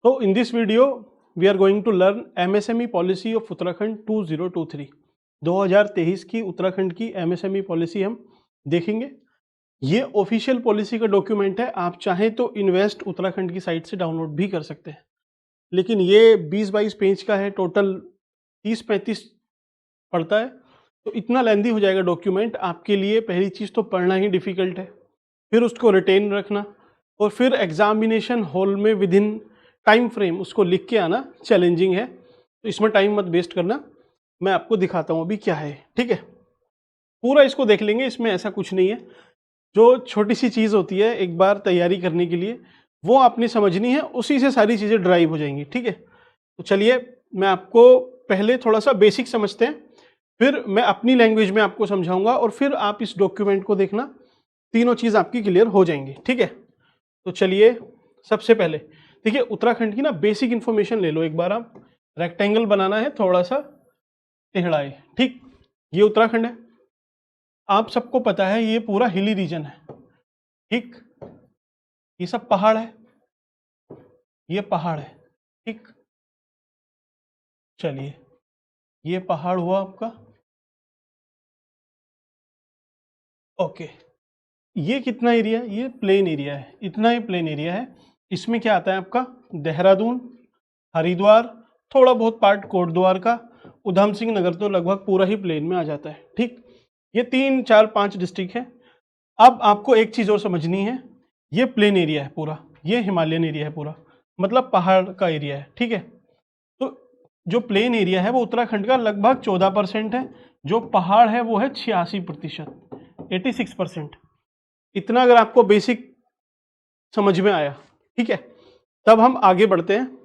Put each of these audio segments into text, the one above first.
So in this video we are going to learn MSME policy of Uttarakhand 2023। 2023 की उत्तराखंड की MSME policy हम देखेंगे। ये ऑफिशियल पॉलिसी का डॉक्यूमेंट है, आप चाहें तो इन्वेस्ट उत्तराखंड की साइट से डाउनलोड भी कर सकते हैं, लेकिन ये 20-22 पेज का है, टोटल 30-35 पड़ता है, तो इतना लेंदी हो जाएगा डॉक्यूमेंट आपके लिए। पहली चीज़ तो पढ़ना ही डिफ़िकल्ट है, फिर उसको रिटेन रखना और फिर एग्जामिनेशन हॉल में विद इन टाइम फ्रेम उसको लिख के आना चैलेंजिंग है। तो इसमें टाइम मत वेस्ट करना, मैं आपको दिखाता हूँ अभी क्या है। ठीक है, पूरा इसको देख लेंगे, इसमें ऐसा कुछ नहीं है। जो छोटी सी चीज़ होती है एक बार तैयारी करने के लिए, वो आपने समझनी है, उसी से सारी चीज़ें ड्राइव हो जाएंगी। ठीक है, तो चलिए मैं आपको पहले थोड़ा सा बेसिक समझते हैं, फिर मैं अपनी लैंग्वेज में आपको समझाऊंगा और फिर आप इस डॉक्यूमेंट को देखना, तीनों चीज़ आपकी क्लियर हो जाएंगी। ठीक है, तो चलिए सबसे पहले देखिए उत्तराखंड की ना बेसिक इन्फॉर्मेशन ले लो एक बार। आप रेक्टेंगल बनाना है, थोड़ा सा टेढ़ा है। ठीक, ये उत्तराखंड है, आप सबको पता है ये पूरा हिली रीजन है। ठीक, ये सब पहाड़ है, ये पहाड़ है। ठीक, चलिए ये पहाड़ हुआ आपका। ओके, ये कितना एरिया है? ये प्लेन एरिया है, इतना ही प्लेन एरिया है। इसमें क्या आता है आपका? देहरादून, हरिद्वार, थोड़ा बहुत पार्ट कोटद्वार का, उधम सिंह नगर, तो लगभग पूरा ही प्लेन में आ जाता है। ठीक, ये 3-4-5 डिस्ट्रिक्ट है। अब आपको एक चीज़ और समझनी है, ये प्लेन एरिया है पूरा, ये हिमालयन एरिया है पूरा, मतलब पहाड़ का एरिया है। ठीक है, तो जो प्लेन एरिया है वो उत्तराखंड का लगभग 14% है, जो पहाड़ है वो है 86%, 86%। इतना अगर आपको बेसिक समझ में आया, ठीक है, तब हम आगे बढ़ते हैं।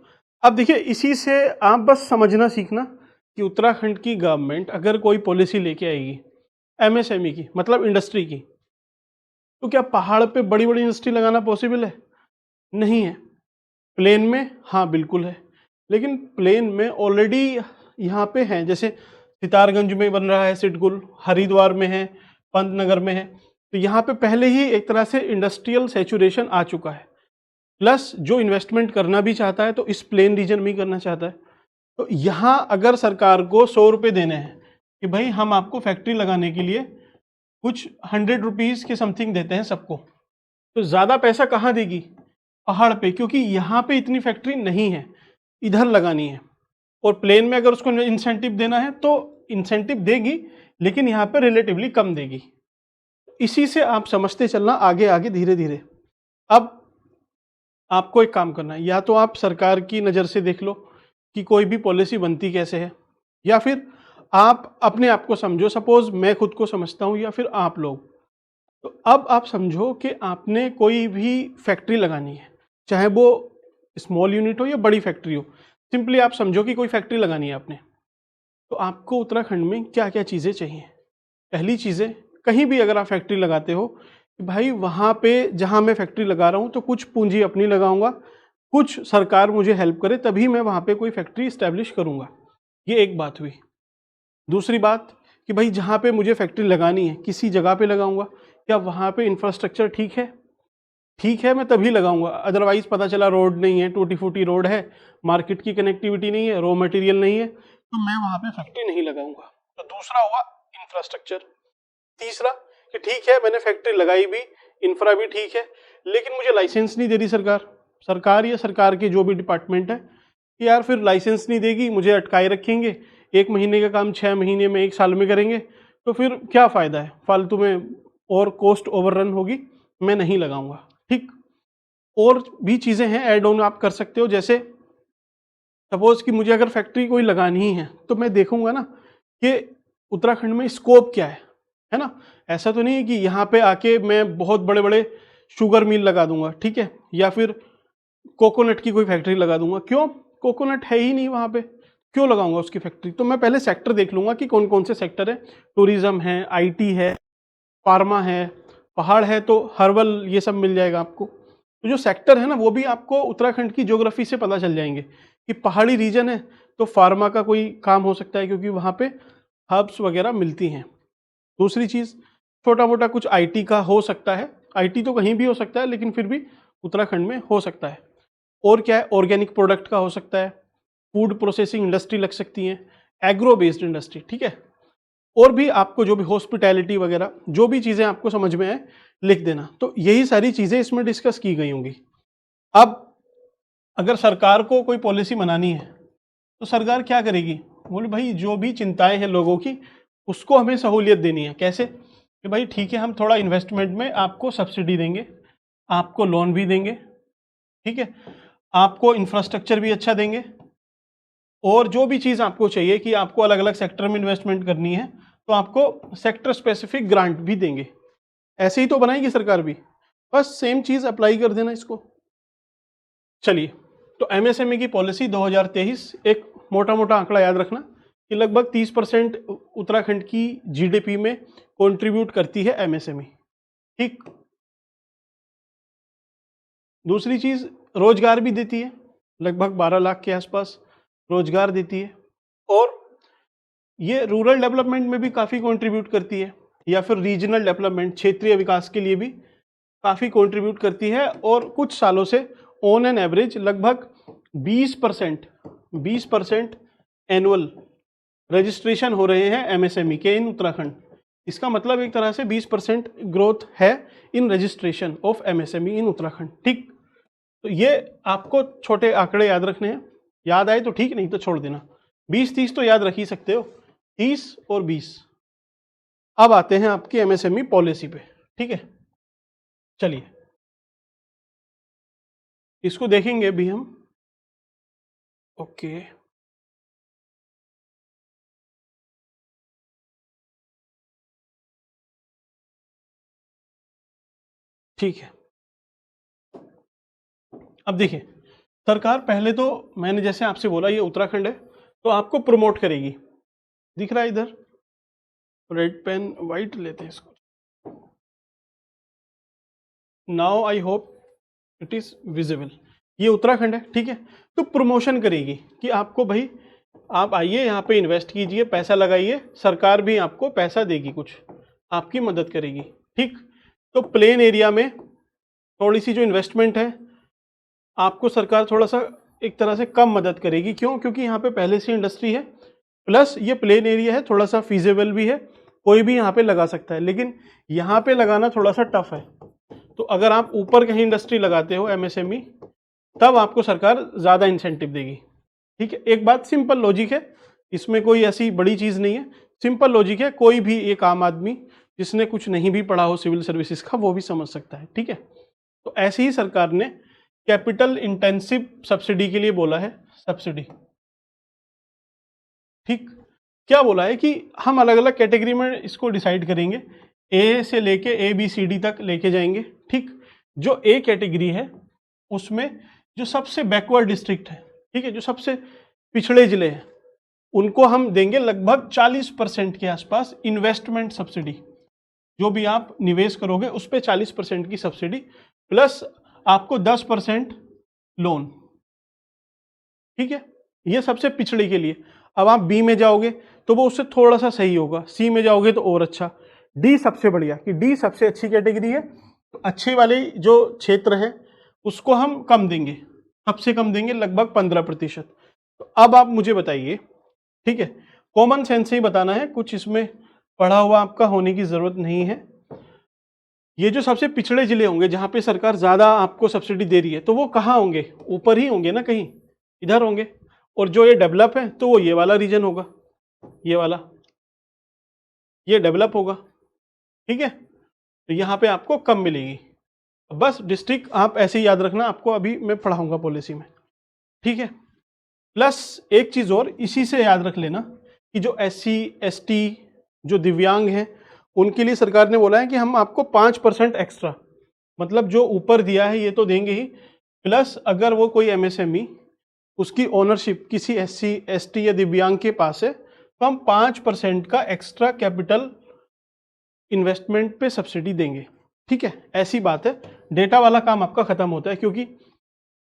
अब देखिए इसी से आप बस समझना सीखना कि उत्तराखंड की गवर्नमेंट अगर कोई पॉलिसी लेके आएगी एमएसएमई की, मतलब इंडस्ट्री की, तो क्या पहाड़ पे बड़ी बड़ी इंडस्ट्री लगाना पॉसिबल है? नहीं है। प्लेन में हाँ बिल्कुल है, लेकिन प्लेन में ऑलरेडी यहाँ पे हैं, जैसे सितारगंज में बन रहा है सिडकुल, हरिद्वार में है, पंतनगर में है, तो यहाँ पे पहले ही एक तरह से इंडस्ट्रियल सैचुरेशन आ चुका है। प्लस जो इन्वेस्टमेंट करना भी चाहता है तो इस प्लेन रीजन में ही करना चाहता है। तो यहाँ अगर सरकार को 100 रुपये देने हैं कि भाई हम आपको फैक्ट्री लगाने के लिए कुछ 100 रुपीज़ के समथिंग देते हैं सबको, तो ज़्यादा पैसा कहाँ देगी? पहाड़ पे, क्योंकि यहाँ पे इतनी फैक्ट्री नहीं है, इधर लगानी है। और प्लेन में अगर उसको इंसेंटिव देना है तो इंसेंटिव देगी, लेकिन यहाँ पे रिलेटिवली कम देगी। इसी से आप समझते चलना आगे आगे धीरे धीरे। अब आपको एक काम करना है, या तो आप सरकार की नज़र से देख लो कि कोई भी पॉलिसी बनती कैसे है, या फिर आप अपने आप को समझो। सपोज मैं खुद को समझता हूँ या फिर आप लोग, तो अब आप समझो कि आपने कोई भी फैक्ट्री लगानी है, चाहे वो स्मॉल यूनिट हो या बड़ी फैक्ट्री हो। सिंपली आप समझो कि कोई फैक्ट्री लगानी है आपने, तो आपको उत्तराखंड में क्या क्या चीज़ें चाहिए? पहली चीज़ें, कहीं भी अगर आप फैक्ट्री लगाते हो कि भाई वहाँ पे जहाँ मैं फैक्ट्री लगा रहा हूँ तो कुछ पूंजी अपनी लगाऊंगा, कुछ सरकार मुझे हेल्प करे, तभी मैं वहाँ पे कोई फैक्ट्री इस्टेब्लिश करूँगा। ये एक बात हुई। दूसरी बात कि भाई जहाँ पे मुझे फैक्ट्री लगानी है, किसी जगह पे लगाऊंगा, क्या वहाँ पे इंफ्रास्ट्रक्चर ठीक है? ठीक है मैं तभी लगाऊंगा, अदरवाइज पता चला रोड नहीं है, टूटी फूटी रोड है, मार्केट की कनेक्टिविटी नहीं है, रॉ मटेरियल नहीं है, तो मैं वहाँ पे फैक्ट्री नहीं लगाऊंगा। तो दूसरा हुआ इंफ्रास्ट्रक्चर। तीसरा कि ठीक है मैंने फैक्ट्री लगाई भी, इंफ्रा भी ठीक है, लेकिन मुझे लाइसेंस नहीं दे रही सरकार। सरकार या सरकार के जो भी डिपार्टमेंट है, कि यार फिर लाइसेंस नहीं देगी, मुझे अटकाए रखेंगे, 1 महीने का काम 6 महीने में, 1 साल में करेंगे, तो फिर क्या फ़ायदा है, फालतू में और कॉस्ट ओवररन होगी, मैं नहीं लगाऊंगा। ठीक, और भी चीज़ें हैं ऐड ऑन आप कर सकते हो, जैसे सपोज कि मुझे अगर फैक्ट्री कोई लगानी ही है तो मैं देखूंगा ना कि उत्तराखंड में स्कोप क्या है ना। ऐसा तो नहीं है कि यहाँ पे आके मैं बहुत बड़े बड़े शुगर मिल लगा दूंगा, ठीक है, या फिर कोकोनट की कोई फैक्ट्री लगा दूंगा। क्यों? कोकोनट है ही नहीं वहाँ पे, क्यों लगाऊंगा उसकी फैक्ट्री? तो मैं पहले सेक्टर देख लूंगा कि कौन कौन से सेक्टर है। टूरिज्म है, आईटी है, फार्मा है, पहाड़ है तो हर्बल, ये सब मिल जाएगा आपको। तो जो सेक्टर है ना वो भी आपको उत्तराखंड की ज्योग्राफी से पता चल जाएंगे कि पहाड़ी रीजन है तो फार्मा का कोई काम हो सकता है, क्योंकि वहाँ पे हर्ब्स वगैरह मिलती हैं। दूसरी चीज़, छोटा मोटा कुछ आईटी का हो सकता है, आईटी तो कहीं भी हो सकता है लेकिन फिर भी उत्तराखंड में हो सकता है। और क्या है, ऑर्गेनिक प्रोडक्ट का हो सकता है, फूड प्रोसेसिंग इंडस्ट्री लग सकती है, एग्रो बेस्ड इंडस्ट्री, ठीक है। और भी आपको जो भी हॉस्पिटैलिटी वगैरह जो भी चीज़ें आपको समझ में आए लिख देना। तो यही सारी चीज़ें इसमें डिस्कस की गई होंगी। अब अगर सरकार को कोई पॉलिसी बनानी है तो सरकार क्या करेगी, बोले भाई जो भी चिंताएं हैं लोगों की उसको हमें सहूलियत देनी है। कैसे, कि भाई ठीक है हम थोड़ा इन्वेस्टमेंट में आपको सब्सिडी देंगे, आपको लोन भी देंगे, ठीक है, आपको इंफ्रास्ट्रक्चर भी अच्छा देंगे, और जो भी चीज़ आपको चाहिए कि आपको अलग अलग सेक्टर में इन्वेस्टमेंट करनी है तो आपको सेक्टर स्पेसिफिक ग्रांट भी देंगे। ऐसे ही तो बनाएगी सरकार भी, बस सेम चीज़ अप्लाई कर देना इसको। चलिए, तो एमएसएमई की पॉलिसी 2023, एक मोटा मोटा आंकड़ा याद रखना कि लगभग 30% उत्तराखंड की जीडीपी में कंट्रीब्यूट करती है एमएसएमई, ठीक। दूसरी चीज, रोजगार भी देती है, लगभग 12 लाख के आसपास रोजगार देती है, और ये रूरल डेवलपमेंट में भी काफ़ी कंट्रीब्यूट करती है, या फिर रीजनल डेवलपमेंट, क्षेत्रीय विकास के लिए भी काफ़ी कंट्रीब्यूट करती है। और कुछ सालों से ऑन एन एवरेज लगभग 20% एनुअल रजिस्ट्रेशन हो रहे हैं एमएसएमई के इन उत्तराखंड। इसका मतलब एक तरह से 20% ग्रोथ है इन रजिस्ट्रेशन ऑफ एमएसएमई इन उत्तराखंड, ठीक। तो ये आपको छोटे आंकड़े याद रखने हैं, याद आए तो ठीक, नहीं तो छोड़ देना। 20-30 तो याद रख ही सकते हो, 30 और 20। अब आते हैं आपकी एमएसएमई पॉलिसी पे, ठीक है। चलिए इसको देखेंगे भी हम। ओके, ठीक है। अब देखिए, सरकार पहले तो, मैंने जैसे आपसे बोला ये उत्तराखंड है तो आपको प्रमोट करेगी, दिख रहा है इधर, रेड पेन वाइट लेते हैं इसको। Now I hope it is visible. ये उत्तराखंड है, ठीक है। तो प्रमोशन करेगी कि आपको भाई आप आइए यहाँ पे इन्वेस्ट कीजिए, पैसा लगाइए, सरकार भी आपको पैसा देगी, कुछ आपकी मदद करेगी, ठीक। तो प्लेन एरिया में थोड़ी सी जो इन्वेस्टमेंट है आपको सरकार थोड़ा सा एक तरह से कम मदद करेगी। क्यों? क्योंकि यहाँ पे पहले से इंडस्ट्री है, प्लस ये प्लेन एरिया है, थोड़ा सा फीजेबल भी है, कोई भी यहाँ पे लगा सकता है, लेकिन यहाँ पे लगाना थोड़ा सा टफ है। तो अगर आप ऊपर कहीं इंडस्ट्री लगाते हो एमएसएमई, तब आपको सरकार ज़्यादा इंसेंटिव देगी, ठीक है। एक बात, सिंपल लॉजिक है, इसमें कोई ऐसी बड़ी चीज़ नहीं है, सिंपल लॉजिक है, कोई भी एक आम आदमी जिसने कुछ नहीं भी पढ़ा हो सिविल सर्विसेज का वो भी समझ सकता है, ठीक है। तो ऐसे ही सरकार ने कैपिटल इंटेंसिव सब्सिडी के लिए बोला है, सब्सिडी, ठीक। क्या बोला है कि हम अलग अलग कैटेगरी में इसको डिसाइड करेंगे, ए से लेके ABCD तक लेके जाएंगे, ठीक। जो ए कैटेगरी है उसमें जो सबसे बैकवर्ड डिस्ट्रिक्ट है, ठीक है, जो सबसे पिछड़े जिले हैं, उनको हम देंगे लगभग 40% के आसपास इन्वेस्टमेंट सब्सिडी। जो भी आप निवेश करोगे उस पर 40% की सब्सिडी, प्लस आपको 10% लोन, ठीक है। ये सबसे पिछड़े के लिए। अब आप बी में जाओगे तो वो उससे थोड़ा सा सही होगा, सी में जाओगे तो और अच्छा, डी सबसे बढ़िया, कि डी सबसे अच्छी कैटेगरी है, तो अच्छे वाले जो क्षेत्र है उसको हम कम देंगे, सबसे कम देंगे, लगभग 15%। तो अब आप मुझे बताइए, ठीक है, कॉमन सेंस से ही बताना है, कुछ इसमें पढ़ा हुआ आपका होने की जरूरत नहीं है। ये जो सबसे पिछड़े जिले होंगे जहां पे सरकार ज्यादा आपको सब्सिडी दे रही है, तो वो कहाँ होंगे? ऊपर ही होंगे ना, कहीं इधर होंगे। और जो ये डेवलप है तो वो ये वाला रीजन होगा, ये वाला, ये डेवलप होगा, ठीक है। तो यहाँ पे आपको कम मिलेगी। बस डिस्ट्रिक्ट आप ऐसे ही याद रखना, आपको अभी मैं पढ़ाऊंगा पॉलिसी में, ठीक है। प्लस एक चीज और इसी से याद रख लेना कि जो SC ST जो दिव्यांग हैं उनके लिए सरकार ने बोला है कि हम आपको 5% एक्स्ट्रा, मतलब जो ऊपर दिया है ये तो देंगे ही, प्लस अगर वो कोई MSME उसकी ओनरशिप किसी SC ST या दिव्यांग के पास है तो हम 5% का एक्स्ट्रा कैपिटल इन्वेस्टमेंट पे सब्सिडी देंगे, ठीक है। ऐसी बात है, डेटा वाला काम आपका खत्म होता है, क्योंकि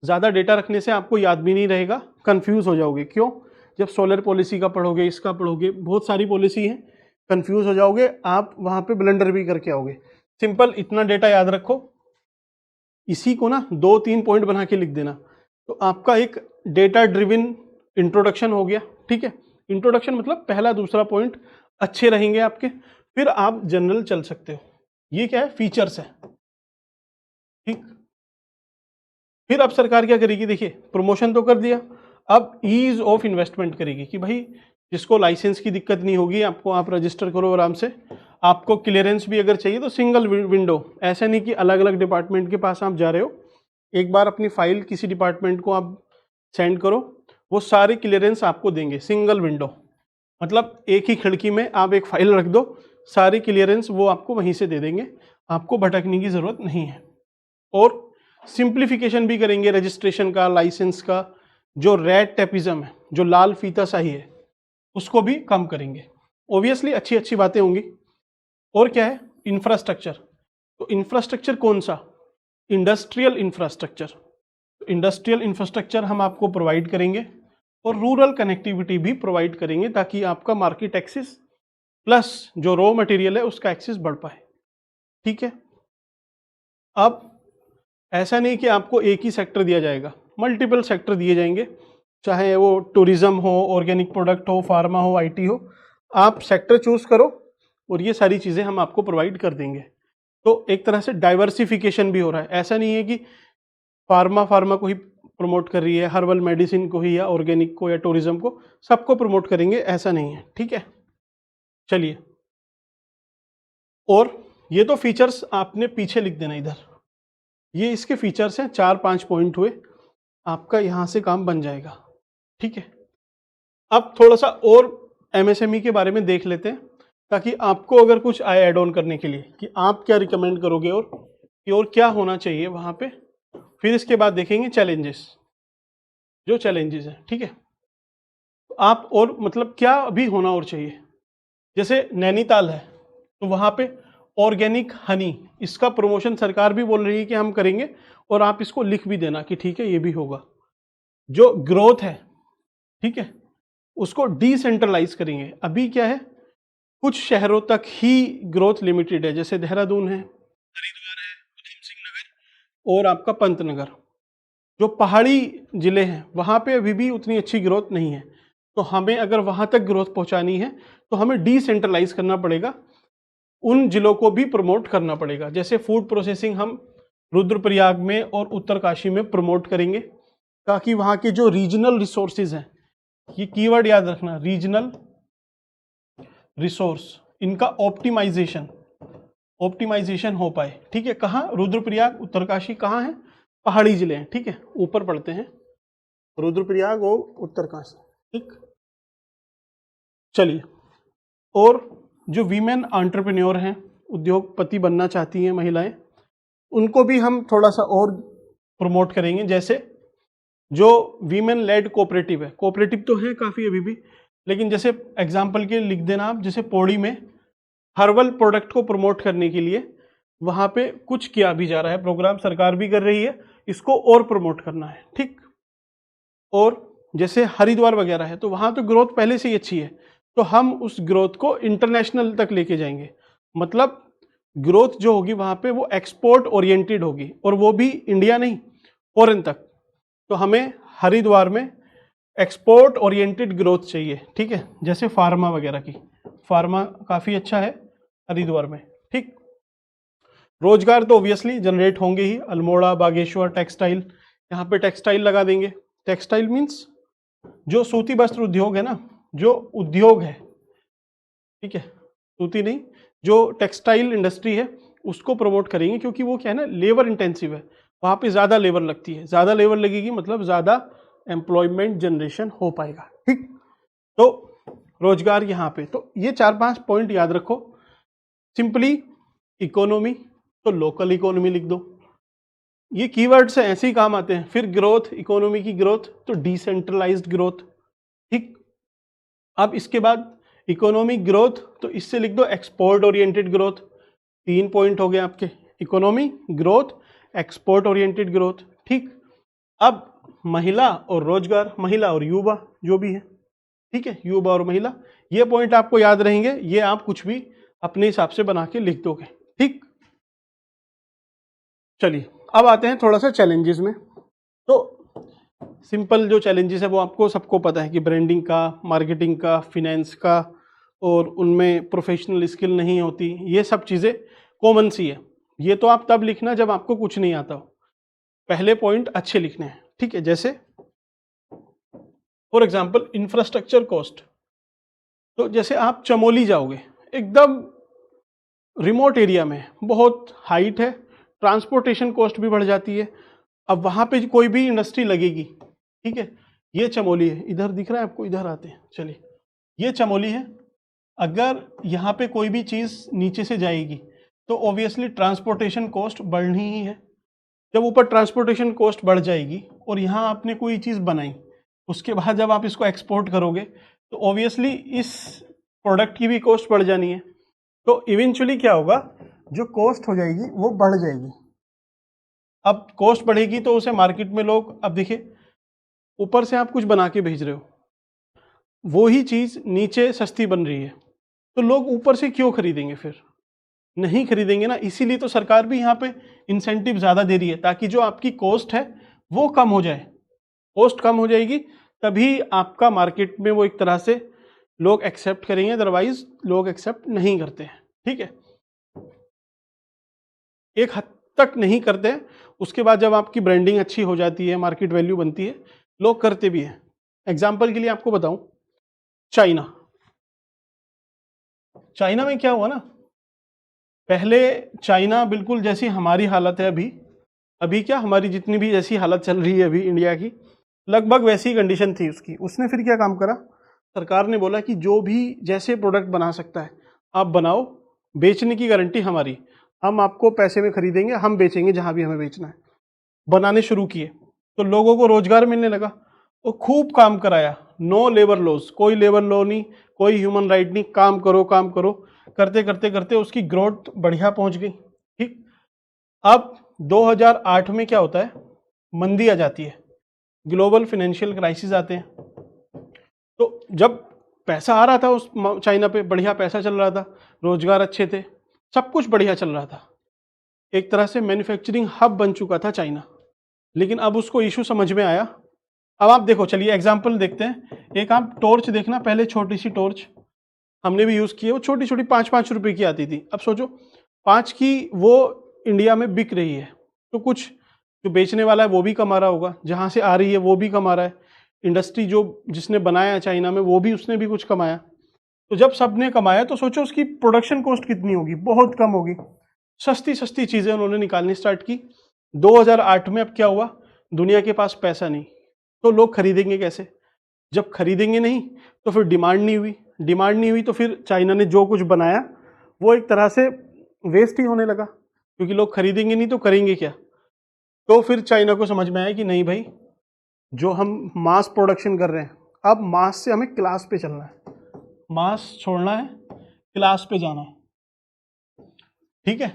ज़्यादा डेटा रखने से आपको याद भी नहीं रहेगा, कंफ्यूज हो जाओगे। क्यों? जब सोलर पॉलिसी का पढ़ोगे, इसका पढ़ोगे, बहुत सारी पॉलिसी है, कंफ्यूज हो जाओगे, आप वहाँ पे ब्लंडर भी करके आओगे। सिंपल इतना डेटा याद रखो, इसी को ना 2-3 पॉइंट बना के लिख देना। तो आपका एक डेटा ड्रिवन इंट्रोडक्शन हो गया, ठीक है। इंट्रोडक्शन मतलब पहला दूसरा पॉइंट अच्छे रहेंगे आपके, फिर आप जनरल चल सकते हो। ये क्या है, फीचर्स है, ठीक। फिर अब सरकार क्या करेगी, देखिए प्रमोशन तो कर दिया, अब ईज ऑफ इन्वेस्टमेंट करेगी कि भाई जिसको लाइसेंस की दिक्कत नहीं होगी आपको, आप रजिस्टर करो आराम से। आपको क्लियरेंस भी अगर चाहिए तो सिंगल विंडो, ऐसा नहीं कि अलग अलग डिपार्टमेंट के पास आप जा रहे हो। एक बार अपनी फाइल किसी डिपार्टमेंट को आप सेंड करो, वो सारे क्लियरेंस आपको देंगे, सिंगल विंडो। मतलब एक ही खिड़की में आप एक फाइल रख दो, सारी क्लियरेंस वो आपको वहीं से दे देंगे, आपको भटकने की ज़रूरत नहीं है। और सिंप्लीफिकेशन भी करेंगे रजिस्ट्रेशन का, लाइसेंस का। जो रेड टेपिज्म है, जो लाल फीताशाही है, उसको भी कम करेंगे। ऑब्वियसली अच्छी अच्छी बातें होंगी। और क्या है, इंफ्रास्ट्रक्चर। तो इंफ्रास्ट्रक्चर कौन सा, इंडस्ट्रियल इंफ्रास्ट्रक्चर। इंडस्ट्रियल इंफ्रास्ट्रक्चर हम आपको प्रोवाइड करेंगे और रूरल कनेक्टिविटी भी प्रोवाइड करेंगे, ताकि आपका मार्केट एक्सेस प्लस जो रॉ मटेरियल है उसका एक्सेस बढ़ पाए, ठीक है। अब ऐसा नहीं कि आपको एक ही सेक्टर दिया जाएगा, मल्टीपल सेक्टर दिए जाएंगे, चाहे वो टूरिज्म हो, ऑर्गेनिक प्रोडक्ट हो, फार्मा हो, आईटी हो। आप सेक्टर चूज करो और ये सारी चीज़ें हम आपको प्रोवाइड कर देंगे। तो एक तरह से डाइवर्सिफिकेशन भी हो रहा है। ऐसा नहीं है कि फार्मा को ही प्रमोट कर रही है, हर्बल मेडिसिन को ही, या ऑर्गेनिक को, या टूरिज्म को, सबको प्रमोट करेंगे, ऐसा नहीं है, ठीक है। चलिए, और ये तो फीचर्स आपने पीछे लिख देना इधर, ये इसके फीचर्स हैं, 4-5 पॉइंट हुए, आपका यहां से काम बन जाएगा, ठीक है। अब थोड़ा सा और एमएसएमई के बारे में देख लेते हैं, ताकि आपको अगर कुछ आए ऐड ऑन करने के लिए कि आप क्या रिकमेंड करोगे और क्या होना चाहिए वहां पे। फिर इसके बाद देखेंगे चैलेंजेस, जो चैलेंजेस हैं, ठीक है। तो आप और मतलब क्या अभी होना और चाहिए, जैसे नैनीताल है तो वहां पे ऑर्गेनिक हनी, इसका प्रमोशन सरकार भी बोल रही है कि हम करेंगे, और आप इसको लिख भी देना कि ठीक है ये भी होगा। जो ग्रोथ है, ठीक है, उसको डिसेंट्रलाइज करेंगे। अभी क्या है, कुछ शहरों तक ही ग्रोथ लिमिटेड है, जैसे देहरादून है, हरिद्वार है, उधम सिंह नगर और आपका पंतनगर। जो पहाड़ी जिले हैं वहां पे अभी भी उतनी अच्छी ग्रोथ नहीं है। तो हमें अगर वहां तक ग्रोथ पहुंचानी है तो हमें डिसेंट्रलाइज करना पड़ेगा, उन जिलों को भी प्रमोट करना पड़ेगा। जैसे फूड प्रोसेसिंग हम रुद्रप्रयाग में और उत्तरकाशी में प्रमोट करेंगे, ताकि वहाँ के जो रीजनल रिसोर्सेज हैं, ये कीवर्ड याद रखना, रीजनल रिसोर्स, इनका ऑप्टिमाइजेशन हो पाए, ठीक है। कहाँ, रुद्रप्रयाग, उत्तरकाशी कहाँ है, पहाड़ी जिले हैं, ठीक है, ऊपर पढ़ते हैं, रुद्रप्रयाग और उत्तरकाशी, ठीक। चलिए, और जो वीमेन एंटरप्रेन्योर हैं, उद्योगपति बनना चाहती हैं महिलाएं, उनको भी हम थोड़ा सा और प्रमोट करेंगे। जैसे जो वीमेन लेड कोऑपरेटिव है, कोऑपरेटिव तो है काफ़ी अभी भी, लेकिन जैसे एग्जांपल के लिख देना आप, जैसे पौड़ी में हर्बल प्रोडक्ट को प्रमोट करने के लिए वहाँ पे कुछ किया भी जा रहा है, प्रोग्राम सरकार भी कर रही है, इसको और प्रमोट करना है, ठीक। और जैसे हरिद्वार वगैरह है तो वहाँ तो ग्रोथ पहले से ही अच्छी है, तो हम उस ग्रोथ को इंटरनेशनल तक लेके जाएंगे। मतलब ग्रोथ जो होगी वहाँ पे वो एक्सपोर्ट ओरिएंटेड होगी, और वो भी इंडिया नहीं, फॉरेन तक। तो हमें हरिद्वार में एक्सपोर्ट ओरिएंटेड ग्रोथ चाहिए, ठीक है। जैसे फार्मा वगैरह की, फार्मा काफ़ी अच्छा है हरिद्वार में, ठीक। रोजगार तो ऑब्वियसली जनरेट होंगे ही, अल्मोड़ा, बागेश्वर, टेक्सटाइल, यहाँ पे टेक्सटाइल लगा देंगे। टेक्सटाइल मीन्स जो सूती वस्त्र उद्योग है ना, जो उद्योग है, ठीक है, सूती नहीं, जो टेक्सटाइल इंडस्ट्री है उसको प्रमोट करेंगे, क्योंकि वो क्या है ना, लेबर इंटेंसिव है, वहाँ पे ज़्यादा लेबर लगती है, ज़्यादा लेबर लगेगी मतलब ज़्यादा एम्प्लॉयमेंट जनरेशन हो पाएगा, ठीक। तो रोजगार यहाँ पे, तो ये 4-5 पॉइंट याद रखो। सिंपली इकोनॉमी तो लोकल इकोनॉमी लिख दो, ये कीवर्ड से ऐसे ही काम आते हैं। फिर ग्रोथ, इकोनॉमी की ग्रोथ तो डिसेंट्रलाइज्ड ग्रोथ, ठीक। अब इसके बाद इकोनॉमिक ग्रोथ तो इससे लिख दो एक्सपोर्ट ओरिएंटेड ग्रोथ। 3 पॉइंट हो गए आपके, economy, growth, export oriented growth, ठीक। अब महिला और रोजगार, महिला और युवा जो भी है, ठीक है, युवा और महिला, ये पॉइंट आपको याद रहेंगे, ये आप कुछ भी अपने हिसाब से बना के लिख दोगे, ठीक। चलिए, अब आते हैं थोड़ा सा चैलेंजेस में। तो सिंपल जो चैलेंजेस है वो आपको सबको पता है कि ब्रांडिंग का, मार्केटिंग का, फिनेंस का, और उनमें प्रोफेशनल स्किल नहीं होती, ये सब चीज़ें कॉमन सी है। ये तो आप तब लिखना जब आपको कुछ नहीं आता हो। पहले पॉइंट अच्छे लिखने हैं, ठीक है। जैसे फॉर एग्जांपल इंफ्रास्ट्रक्चर कॉस्ट, तो जैसे आप चमोली जाओगे, एकदम रिमोट एरिया में, बहुत हाइट है, ट्रांसपोर्टेशन कॉस्ट भी बढ़ जाती है। अब वहाँ पे कोई भी इंडस्ट्री लगेगी, ठीक है। ये चमोली है, इधर दिख रहा है आपको, इधर आते हैं, चलिए, ये चमोली है। अगर यहाँ पे कोई भी चीज़ नीचे से जाएगी तो ऑब्वियसली ट्रांसपोर्टेशन कॉस्ट बढ़नी ही है। जब ऊपर ट्रांसपोर्टेशन कॉस्ट बढ़ जाएगी और यहाँ आपने कोई चीज़ बनाई, उसके बाद जब आप इसको एक्सपोर्ट करोगे तो ऑब्वियसली इस प्रोडक्ट की भी कॉस्ट बढ़ जानी है। तो इवेंचुअली क्या होगा, जो कॉस्ट हो जाएगी वो बढ़ जाएगी। अब कॉस्ट बढ़ेगी तो उसे मार्केट में लोग, अब देखिए ऊपर से आप कुछ बना के भेज रहे हो, वो ही चीज़ नीचे सस्ती बन रही है, तो लोग ऊपर से क्यों खरीदेंगे? फिर नहीं खरीदेंगे ना। इसीलिए तो सरकार भी यहाँ पे इंसेंटिव ज़्यादा दे रही है, ताकि जो आपकी कॉस्ट है वो कम हो जाए। कॉस्ट कम हो जाएगी तभी आपका मार्केट में वो एक तरह से लोग एक्सेप्ट करेंगे, अदरवाइज लोग एक्सेप्ट नहीं करते हैं, ठीक है। एक हद तक नहीं करते हैं, उसके बाद जब आपकी ब्रांडिंग अच्छी हो जाती है, मार्केट वैल्यू बनती है, लोग करते भी हैं। एग्जाम्पल के लिए आपको बताऊं, चाइना। चाइना में क्या हुआ ना, पहले चाइना बिल्कुल जैसी हमारी हालत है अभी, अभी क्या हमारी जितनी भी जैसी हालत चल रही है अभी इंडिया की, लगभग वैसी कंडीशन थी उसकी। उसने फिर क्या काम करा, सरकार ने बोला कि जो भी जैसे प्रोडक्ट बना सकता है आप बनाओ, बेचने की गारंटी हमारी, हम आपको पैसे में खरीदेंगे, हम बेचेंगे जहां भी हमें बेचना है। बनाने शुरू किए तो लोगों को रोजगार मिलने लगा, वो खूब काम कराया, नो लेबर लॉस, कोई लेबर लॉ नहीं, कोई ह्यूमन राइट नहीं, काम करो काम करो, करते करते करते उसकी ग्रोथ बढ़िया पहुंच गई, ठीक। अब 2008 में क्या होता है, मंदी आ जाती है, ग्लोबल फाइनेंशियल क्राइसिस आते हैं। तो जब पैसा आ रहा था उस चाइना पे, बढ़िया पैसा चल रहा था, रोजगार अच्छे थे, सब कुछ बढ़िया चल रहा था, एक तरह से मैन्युफैक्चरिंग हब बन चुका था चाइना। लेकिन अब उसको इशू समझ में आया। अब आप देखो, चलिए एग्जांपल देखते हैं। एक आप टॉर्च देखना, पहले छोटी सी टॉर्च हमने भी यूज़ की है, वो छोटी छोटी 5-5 रुपए की आती थी। अब सोचो 5 की वो इंडिया में बिक रही है, तो कुछ जो बेचने वाला है वो भी कमा रहा होगा, जहाँ से आ रही है वो भी कमा रहा है, इंडस्ट्री जो जिसने बनाया चाइना में वो भी, उसने भी कुछ कमाया। तो जब सबने कमाया तो सोचो उसकी प्रोडक्शन कॉस्ट कितनी होगी, बहुत कम होगी। सस्ती सस्ती चीज़ें उन्होंने निकालनी स्टार्ट की। 2008 में अब क्या हुआ, दुनिया के पास पैसा नहीं, तो लोग खरीदेंगे कैसे? जब खरीदेंगे नहीं तो फिर डिमांड नहीं हुई, डिमांड नहीं हुई तो फिर चाइना ने जो कुछ बनाया वो एक तरह से वेस्ट ही होने लगा, क्योंकि लोग खरीदेंगे नहीं तो करेंगे क्या। तो फिर चाइना को समझ में आया कि नहीं भाई, जो हम मास प्रोडक्शन कर रहे हैं, अब मास से हमें क्लास पे चलना है, मास छोड़ना है, क्लास पे जाना है, ठीक है।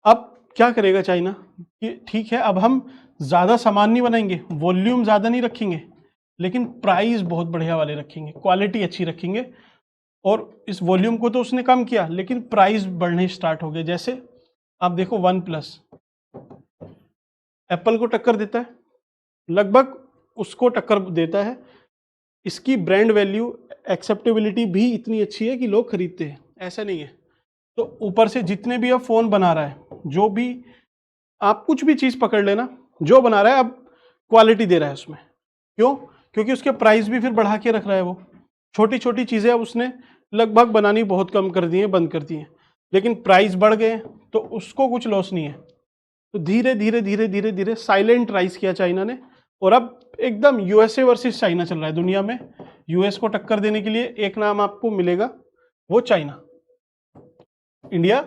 अब क्या करेगा चाइना कि ठीक है, अब हम ज़्यादा सामान नहीं बनाएंगे, वॉल्यूम ज़्यादा नहीं रखेंगे, लेकिन प्राइस बहुत बढ़िया वाले रखेंगे, क्वालिटी अच्छी रखेंगे। और इस वॉल्यूम को तो उसने कम किया, लेकिन प्राइस बढ़ने स्टार्ट हो गए। जैसे आप देखो वन प्लस एप्पल को टक्कर देता है, लगभग उसको टक्कर देता है। इसकी ब्रांड वैल्यू, एक्सेप्टेबिलिटी भी इतनी अच्छी है कि लोग खरीदते हैं, ऐसा नहीं है। तो ऊपर से जितने भी अब फ़ोन बना रहा है, जो भी आप कुछ भी चीज़ पकड़ लेना, जो बना रहा है अब क्वालिटी दे रहा है उसमें। क्यों? क्योंकि उसके प्राइस भी फिर बढ़ा के रख रहा है। वो छोटी छोटी चीज़ें अब उसने लगभग बनानी बहुत कम कर दी हैं, बंद कर दी हैं, लेकिन प्राइस बढ़ गए तो उसको कुछ लॉस नहीं है। तो धीरे धीरे धीरे धीरे धीरे साइलेंट राइज किया चाइना ने, और अब एकदम यूएसए वर्सेस चाइना चल रहा है दुनिया में। यूएस को टक्कर देने के लिए एक नाम आपको मिलेगा, वो चाइना। इंडिया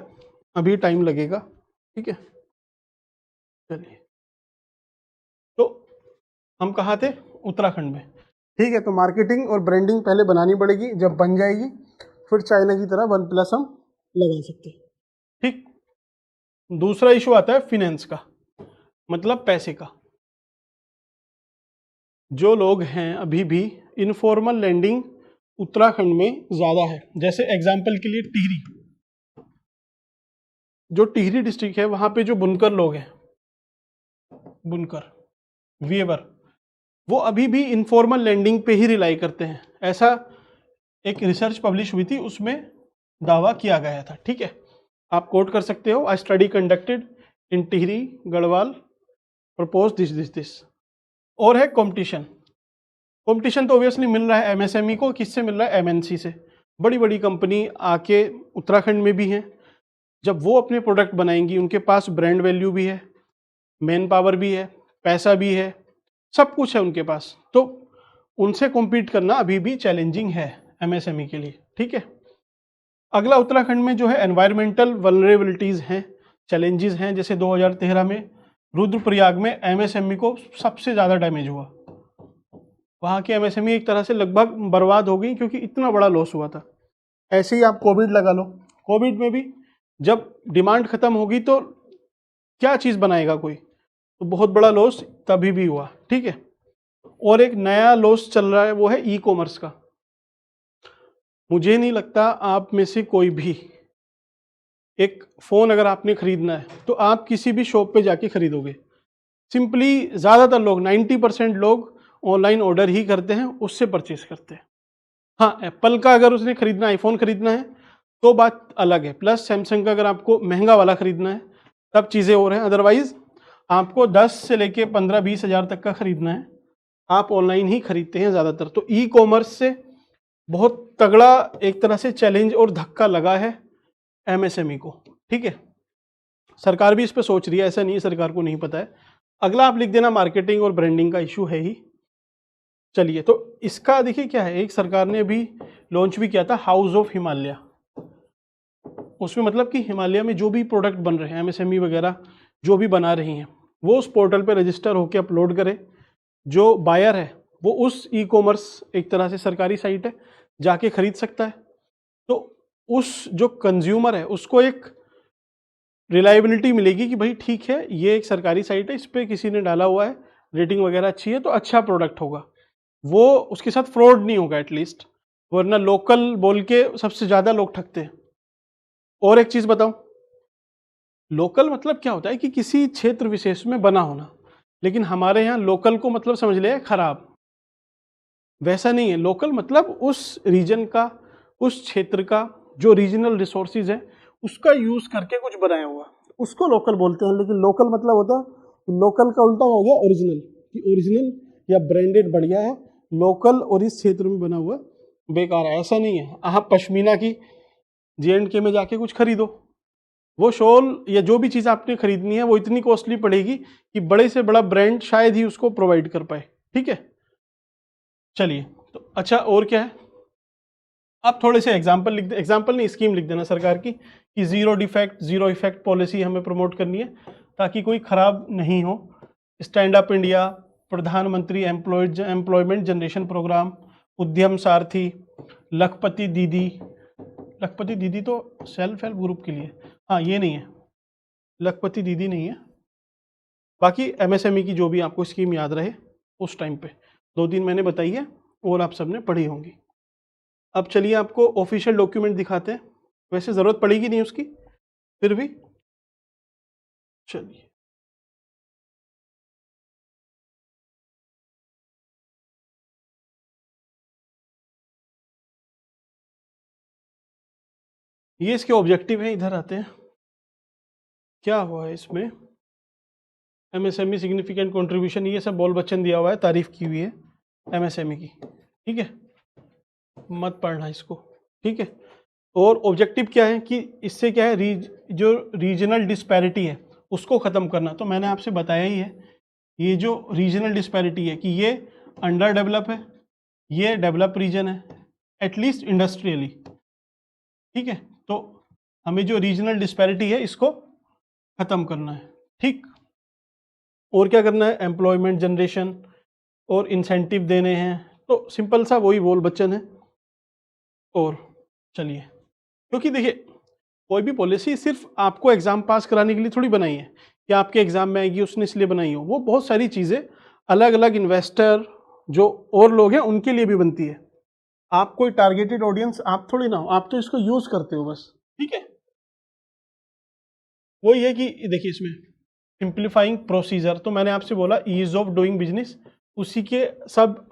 अभी टाइम लगेगा, ठीक है। चलिए, तो हम कहाँ थे? उत्तराखंड में, ठीक है। तो मार्केटिंग और ब्रांडिंग पहले बनानी पड़ेगी, जब बन जाएगी फिर चाइना की तरह वन प्लस हम लगा सकते हैं, ठीक। दूसरा इशू आता है फिनेंस का, मतलब पैसे का। जो लोग हैं अभी भी, इनफॉर्मल लैंडिंग उत्तराखंड में ज़्यादा है। जैसे एग्जाम्पल के लिए टिहरी, जो टिहरी डिस्ट्रिक्ट है वहाँ पे जो बुनकर लोग हैं, बुनकर, वेवर, वो अभी भी इनफॉर्मल लैंडिंग पे ही रिलाई करते हैं, ऐसा एक रिसर्च पब्लिश हुई थी, उसमें दावा किया गया था। ठीक है, आप कोट कर सकते हो, I study conducted in Tehri Garhwal propose this. और है कंपटीशन। कंपटीशन तो ऑब्वियसली मिल रहा है एमएसएमई को, किससे मिल रहा है? एमएनसी से। बड़ी बड़ी कंपनी आके उत्तराखंड में भी हैं, जब वो अपने प्रोडक्ट बनाएंगी, उनके पास ब्रांड वैल्यू भी है, मैन पावर भी है, पैसा भी है, सब कुछ है उनके पास, तो उनसे कॉम्पीट करना अभी भी चैलेंजिंग है एमएसएमई के लिए। ठीक है, अगला उत्तराखंड में जो है एनवायरमेंटल वल्नरेबिलिटीज हैं, चैलेंजेस हैं। जैसे 2013 में रुद्रप्रयाग में एमएसएमई को सबसे ज़्यादा डैमेज हुआ, वहाँ की एमएसएमई एक तरह से लगभग बर्बाद हो गई, क्योंकि इतना बड़ा लॉस हुआ था। ऐसे ही आप कोविड लगा लो, कोविड में भी जब डिमांड खत्म होगी तो क्या चीज़ बनाएगा कोई, तो बहुत बड़ा लॉस तभी भी हुआ। ठीक है, और एक नया लॉस चल रहा है, वो है ई कॉमर्स का। मुझे नहीं लगता आप में से कोई भी, एक फ़ोन अगर आपने खरीदना है तो आप किसी भी शॉप पे जाके खरीदोगे। सिंपली ज़्यादातर लोग 90% लोग ऑनलाइन ऑर्डर ही करते हैं, उससे परचेस करते हैं। हाँ, एप्पल का अगर उसने खरीदना है, आईफोन खरीदना है तो बात अलग है, प्लस सैमसंग का अगर आपको महंगा वाला खरीदना है तब चीज़ें और हैं। अदरवाइज आपको 10 से लेके 15-20 हज़ार तक का खरीदना है, आप ऑनलाइन ही खरीदते हैं ज़्यादातर। तो ई कॉमर्स से बहुत तगड़ा एक तरह से चैलेंज और धक्का लगा है एमएसएमई को। ठीक है, सरकार भी इस पे सोच रही है, ऐसा नहीं है सरकार को नहीं पता है। अगला आप लिख देना मार्केटिंग और ब्रांडिंग का इशू है ही। चलिए, तो इसका देखिए क्या है, एक सरकार ने अभी लॉन्च भी किया था हाउस ऑफ हिमालय। उसमें मतलब कि हिमालय में जो भी प्रोडक्ट बन रहे हैं, एमएसएमई वगैरह जो भी बना रही हैं, वो उस पोर्टल पे रजिस्टर होकर अपलोड करे। जो बायर है वो उस ई कॉमर्स, एक तरह से सरकारी साइट है, जाके खरीद सकता है। तो उस जो कंज्यूमर है उसको एक रिलायबिलिटी मिलेगी कि भाई ठीक है, ये एक सरकारी साइट है, इस पर किसी ने डाला हुआ है, रेटिंग वगैरह अच्छी है, तो अच्छा प्रोडक्ट होगा, वो उसके साथ फ्रॉड नहीं होगा एटलीस्ट, वरना लोकल बोल के सबसे ज़्यादा लोग ठगते हैं। और एक चीज़ बताऊं, लोकल मतलब क्या होता है कि किसी क्षेत्र विशेष में बना होना, लेकिन हमारे यहाँ लोकल को मतलब समझ ले खराब, वैसा नहीं है। लोकल मतलब उस रीजन का, उस क्षेत्र का जो रीजनल रिसोर्सेज है उसका यूज करके कुछ बनाया हुआ, उसको लोकल बोलते हैं। लेकिन लोकल मतलब होता है, लोकल का उल्टा हो गया ओरिजिनल, कि ओरिजिनल या ब्रांडेड बढ़िया है, लोकल और इस क्षेत्र में बना हुआ बेकार है, ऐसा नहीं है। आप पश्मीना की J&K में जाके कुछ खरीदो, वो शॉल या जो भी चीज़ आपने खरीदनी है वो इतनी कॉस्टली पड़ेगी कि बड़े से बड़ा ब्रांड शायद ही उसको प्रोवाइड कर पाए। ठीक है, चलिए, तो अच्छा और क्या है, आप थोड़े से एग्जाम्पल लिख दे, एग्जाम्पल नहीं स्कीम लिख देना सरकार की, कि zero defect zero effect policy हमें प्रमोट करनी है ताकि कोई खराब नहीं हो। स्टैंड अप इंडिया, प्रधानमंत्री एम्प्लॉयमेंट जनरेशन प्रोग्राम, उद्यम सारथी, लखपति दीदी। लखपति दीदी तो सेल्फ हेल्प ग्रुप के लिए, हाँ ये नहीं है, लखपति दीदी नहीं है। बाकी एमएसएमई की जो भी आपको स्कीम याद रहे उस टाइम पे 2-3 मैंने बताई है और आप सबने पढ़ी होंगी। अब चलिए आपको ऑफिशियल डॉक्यूमेंट दिखाते हैं, वैसे ज़रूरत पड़ेगी नहीं उसकी, फिर भी चलिए। ये इसके ऑब्जेक्टिव हैं, इधर आते हैं। क्या हुआ है इसमें, एमएसएमई सिग्निफिकेंट कंट्रीब्यूशन, ये सब बोल बच्चन दिया हुआ है, तारीफ की हुई है एमएसएमई की। ठीक है, मत पढ़ना इसको। ठीक है, और ऑब्जेक्टिव क्या है कि इससे क्या है, जो रीजनल डिस्पैरिटी है उसको ख़त्म करना। तो मैंने आपसे बताया ही है, ये जो रीजनल डिस्पैरिटी है कि ये अंडर डेवलप है, ये डेवलप रीजन है, एटलीस्ट इंडस्ट्रियली। ठीक है, तो हमें जो रीजनल डिस्पैरिटी है इसको ख़त्म करना है। ठीक, और क्या करना है, एम्प्लॉयमेंट जनरेशन और इंसेंटिव देने हैं। तो सिंपल सा वही बोल बच्चन है। और चलिए, क्योंकि देखिए कोई भी पॉलिसी सिर्फ आपको एग्जाम पास कराने के लिए थोड़ी बनाई है कि आपके एग्जाम में आएगी उसने इसलिए बनाई हो, वो बहुत सारी चीज़ें अलग अलग इन्वेस्टर जो और लोग हैं उनके लिए भी बनती है। आप कोई टारगेटेड ऑडियंस आप थोड़ी ना हो, आप तो इसको यूज करते हो बस। ठीक है, वही है कि देखिए इसमें सिंप्लीफाइंग प्रोसीजर, तो मैंने आपसे बोला ईज ऑफ डूइंग बिजनेस, उसी के सब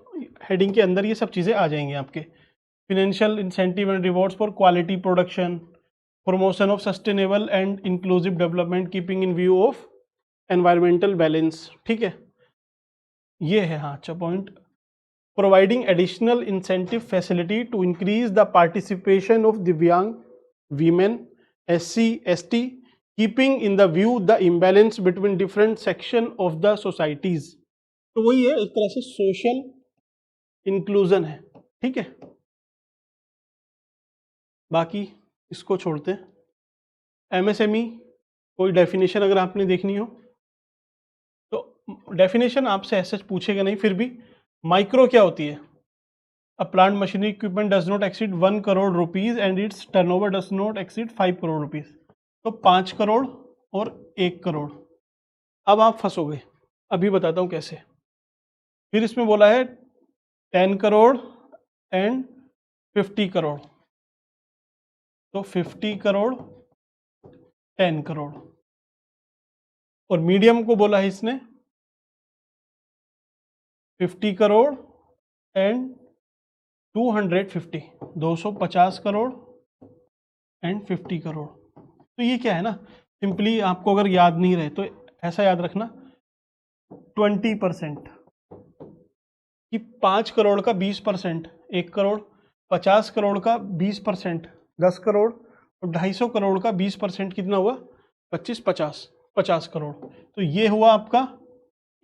हेडिंग के अंदर ये सब चीज़ें आ जाएंगी आपके। Financial incentive and rewards for quality production, promotion of sustainable and inclusive development keeping in view of environmental balance, ठीक है, ये है। हाँ अच्छा point, providing additional incentive facility to increase the participation of दिव्यांग women, SC ST, keeping in the view the imbalance between different section of the societies. तो वही है, एक तरह से सोशल इंक्लूजन है, ठीक है। बाकी इसको छोड़ते हैं। MSME कोई डेफिनेशन अगर आपने देखनी हो तो डेफिनेशन आपसे ऐसे पूछेगा नहीं, फिर भी माइक्रो क्या होती है? A plant machinery equipment does not exceed 1 crore rupees and it's turnover does not exceed 5 crore rupees. तो 5 करोड़ और 1 करोड़। अब आप फंसोगे, अभी बताता हूं कैसे। फिर इसमें बोला है 10 करोड़ एंड 50 करोड़, तो 50 करोड़ 10 करोड़, और मीडियम को बोला है इसने 50 करोड़ एंड 250, 250 करोड़ एंड 50 करोड़। तो ये क्या है ना, सिंपली आपको अगर याद नहीं रहे तो ऐसा याद रखना 20%, कि 5 करोड़ का 20%, 1 करोड़, 50 करोड़ का 20%, 10 करोड़, और 250 करोड़ का 20% कितना हुआ? 25, 50, 50 करोड़। तो ये हुआ आपका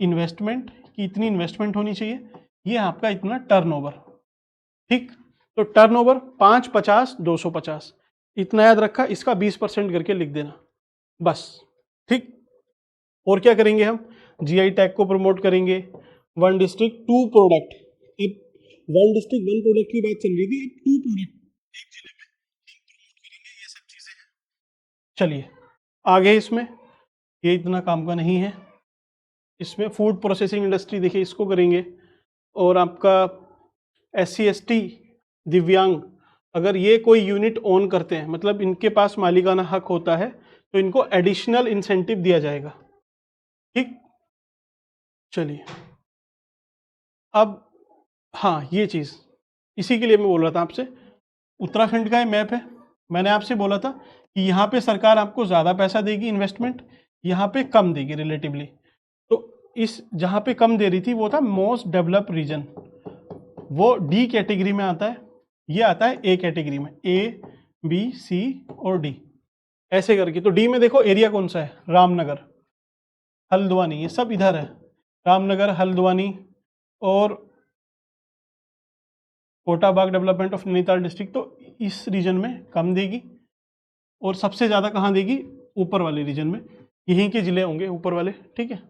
इन्वेस्टमेंट, कि इतनी इन्वेस्टमेंट होनी चाहिए, ये आपका इतना टर्नओवर, ठीक। तो टर्नओवर 5, 50, 250 इतना याद रखा, इसका 20% करके लिख देना बस, ठीक। और क्या करेंगे हम? GI टैग को प्रमोट करेंगे, 1 डिस्ट्रिक्ट 2 प्रोडक्ट। अब 1 डिस्ट्रिक्ट 1 प्रोडक्ट की बात चल रही थी, अब 2 प्रोडक्ट एक जिले में प्रमोट करेंगे, ये सब चीजें हैं। चलिए आगे, इसमें ये इतना काम का नहीं है। इसमें फूड प्रोसेसिंग इंडस्ट्री देखिए, इसको करेंगे। और आपका SC ST दिव्यांग, अगर ये कोई यूनिट ओन करते हैं, मतलब इनके पास मालिकाना हक होता है, तो इनको एडिशनल इंसेंटिव दिया जाएगा, ठीक। चलिए अब, हाँ ये चीज़ इसी के लिए मैं बोल रहा था आपसे, उत्तराखंड का ये मैप है। मैंने आपसे बोला था कि यहाँ पे सरकार आपको ज़्यादा पैसा देगी इन्वेस्टमेंट, यहाँ पे कम देगी रिलेटिवली। तो इस जहाँ पे कम दे रही थी वो था मोस्ट डेवलप रीजन, वो D कैटेगरी में आता है, ये आता है A कैटेगरी में, A B C और D ऐसे करके। तो D में देखो एरिया कौन सा है? रामनगर, हल्द्वानी, ये सब इधर है, रामनगर, हल्द्वानी और Kotabagh development of Nainital district. तो इस रीजन में कम देगी, और सबसे ज़्यादा कहाँ देगी? ऊपर वाले रीजन में, यहीं के जिले होंगे ऊपर वाले, ठीक है।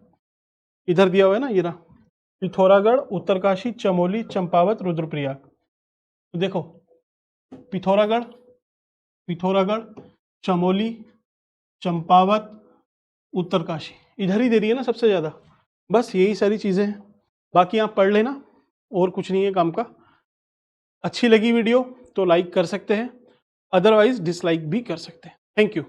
इधर दिया हुआ है ना, ये रहा, पिथौरागढ़, उत्तरकाशी, चमोली, चंपावत, रुद्रप्रयाग। तो देखो पिथौरागढ़, पिथौरागढ़, चमोली, चंपावत, उत्तरकाशी, इधर ही दे रही है ना सबसे ज़्यादा। बस यही सारी चीज़ें हैं, बाकी आप पढ़ लेना, और कुछ नहीं है काम का। अच्छी लगी वीडियो तो लाइक कर सकते हैं, अदरवाइज डिसलाइक भी कर सकते हैं। Thank you.